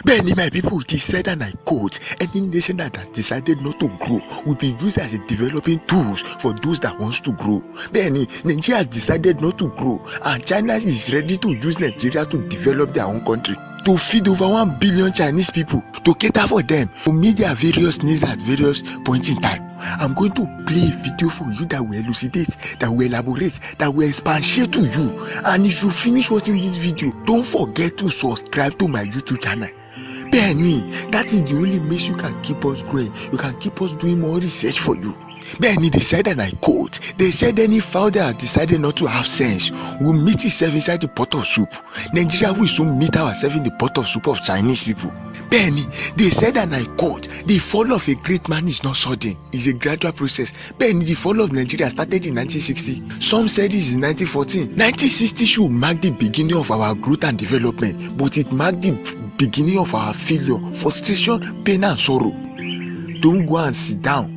Many my people, it is said, and I quote, any nation that has decided not to grow will be used as a developing tools for those that wants to grow. Many, Nigeria has decided not to grow, and China is ready to use Nigeria to develop their own country, to feed over 1 billion Chinese people, to cater for them, to meet their various needs at various points in time. I'm going to play a video for you that will elucidate, that will elaborate, that will expatiate to you. And if you finish watching this video, don't forget to subscribe to my YouTube channel. Benny, that is the only means you can keep us growing. You can keep us doing more research for you. Benny, they said, and I quote, they said any fowl that has decided not to have sense will meet itself inside the pot of soup. Nigeria will soon meet ourselves in the pot of soup of Chinese people. Benny, they said, and I quote, the fall of a great man is not sudden, it's a gradual process. Benny, the fall of Nigeria started in 1960. Some said this is 1914. 1960 should mark the beginning of our growth and development, but it marked the beginning of our failure, frustration, pain and sorrow. Don't go and sit down.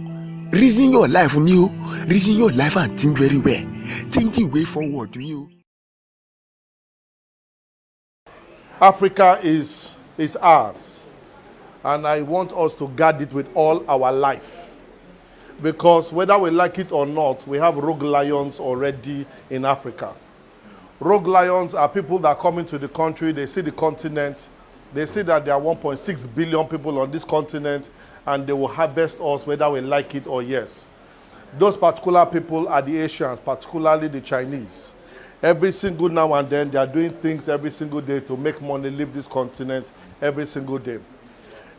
Reason your life, Neo. Reason your life and think very well. Think the way forward, Neo. Africa is ours, and I want us to guard it with all our life, because whether we like it or not, we have rogue lions already in Africa. Rogue lions are people that come into the country, they see the continent, they see that there are 1.6 billion people on this continent, and they will harvest us whether we like it or yes. Those particular people are the Asians, particularly the Chinese. Every single now and then, they are doing things every single day to make money, leave this continent every single day.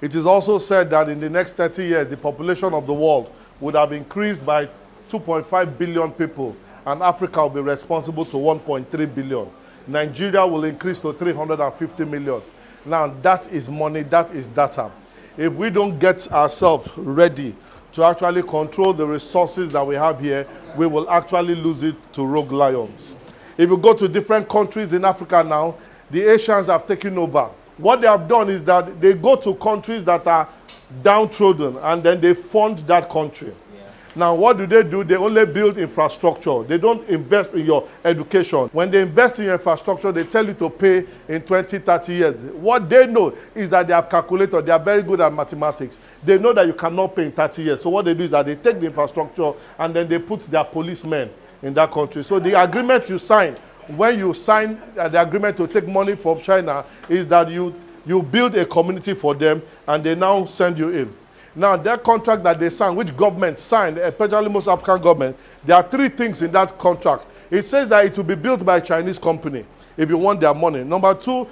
It is also said that in the next 30 years, the population of the world would have increased by 2.5 billion people, and Africa will be responsible to 1.3 billion. Nigeria will increase to 350 million. Now, that is money, that is data. If we don't get ourselves ready to actually control the resources that we have here, we will actually lose it to rogue lions. If you go to different countries in Africa now, the Asians have taken over. What they have done is that they go to countries that are downtrodden, and then they fund that country. Now, what do? They only build infrastructure. They don't invest in your education. When they invest in your infrastructure, they tell you to pay in 20, 30 years. What they know is that they have calculated. They are very good at mathematics. They know that you cannot pay in 30 years. So what they do is that they take the infrastructure and then they put their policemen in that country. So the agreement you sign, when you sign the agreement to take money from China, is that you build a community for them, and they now send you in. Now, that contract that they signed, which government signed, especially most African governments, there are 3 things in that contract. It says that it will be built by a Chinese company if you want their money. Number 2,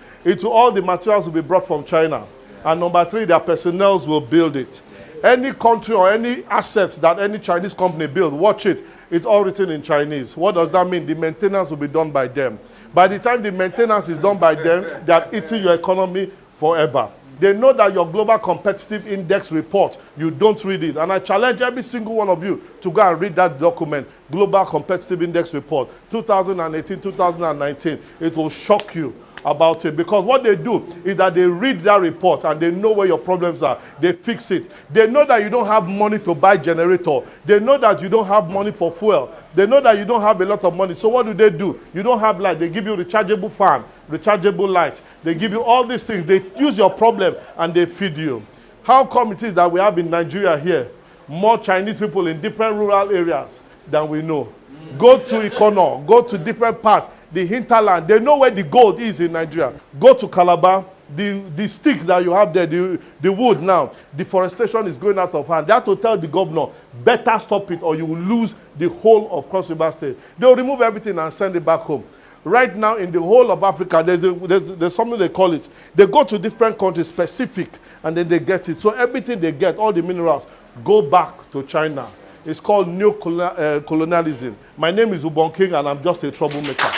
all the materials will be brought from China. And number 3, their personnel will build it. Any country or any assets that any Chinese company build, watch it. It's all written in Chinese. What does that mean? The maintenance will be done by them. By the time the maintenance is done by them, they have eaten your economy forever. They know that your Global Competitive Index report, you don't read it. And I challenge every single one of you to go and read that document, Global Competitive Index report, 2018, 2019. It will shock you about it, because what they do is that they read that report and they know where your problems are. They fix it. They know that you don't have money to buy generator. They know that you don't have money for fuel. They know that you don't have a lot of money. So what do? You don't have light. They give you rechargeable fan, rechargeable light. They give you all these things. They use your problem and they feed you. How come it is that we have in Nigeria here more Chinese people in different rural areas than we know? Go to Ikono, go to different parts, the hinterland. They know where the gold is in Nigeria. Go to Calabar, the sticks that you have there, the wood now, deforestation is going out of hand. They have to tell the governor, better stop it or you will lose the whole of Cross River State. They'll remove everything and send it back home. Right now in the whole of Africa, there's something they call it. They go to different countries specific and then they get it. So everything they get, all the minerals, go back to China. It's called neo-colonialism. My name is Ubon King and I'm just a troublemaker.